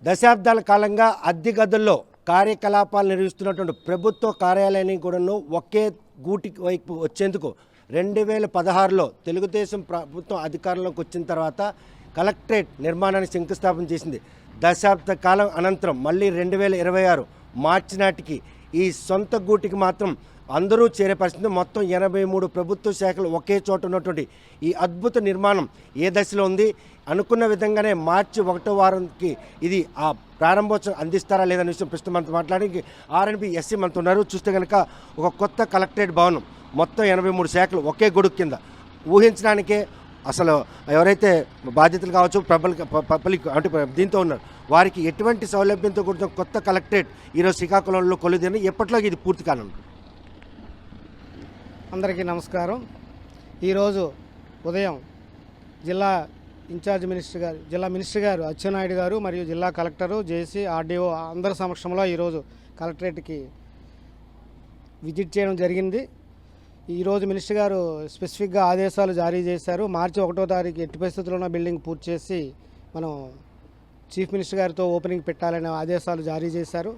దశాబ్దాల కాలంగా అద్దె గదుల్లో కార్యకలాపాలు నిర్వహిస్తున్నటువంటి ప్రభుత్వ కార్యాలయాన్ని కూడాను ఒకే గూటి వైపు వచ్చేందుకు 2016లో తెలుగుదేశం ప్రభుత్వం అధికారంలోకి వచ్చిన తర్వాత కలెక్టరేట్ నిర్మాణానికి శంకుస్థాపన చేసింది. దశాబ్ద కాలం అనంతరం మళ్ళీ 2026 మార్చి నాటికి ఈ సొంత గూటికి మాత్రం అందరూ చేరే పరిస్థితి. మొత్తం 83 ప్రభుత్వ శాఖలు ఒకే చోట ఉన్నటువంటి ఈ అద్భుత నిర్మాణం ఏ దశలో ఉంది? అనుకున్న విధంగానే మార్చి 1వ వారానికి ఇది ఆ ప్రారంభోత్సవం అందిస్తారా లేదనే విషయం ప్రస్తుతం మనతో మాట్లాడి ఆర్ఎన్బి ఎస్సీ మనతో ఉన్నారు. చూస్తే కనుక ఒక కొత్త కలెక్టరేట్ భవనం మొత్తం 83 శాఖలు ఒకే గొడుగు కింద ఊహించడానికే అసలు ఎవరైతే బాధ్యతలు కావచ్చు పబ్లిక్ అంటే దీంతో ఉన్నారు వారికి ఎటువంటి సౌలభ్యంతో కూడిన కొత్త కలెక్టరేట్ ఈరోజు శ్రీకాకుళంలో కొలుదీని ఎప్పట్లో ఇది పూర్తి కానుంది? అందరికీ నమస్కారం. ఈరోజు ఉదయం జిల్లా ఇన్ఛార్జ్ జిల్లా మినిస్టర్ గారు అచ్చెన్నాయుడు గారు మరియు జిల్లా కలెక్టరు జేసీ ఆర్డీఓ అందరి సమక్షంలో ఈరోజు కలెక్టరేట్కి విజిట్ చేయడం జరిగింది. ఈరోజు మినిస్టర్ గారు స్పెసిఫిక్గా ఆదేశాలు జారీ చేశారు. మార్చి 1వ తారీఖు ఎట్టి పరిస్థితుల్లోనూ బిల్డింగ్ పూర్తి చేసి మనం చీఫ్ మినిస్టర్ గారితో ఓపెనింగ్ పెట్టాలనే ఆదేశాలు జారీ చేశారు.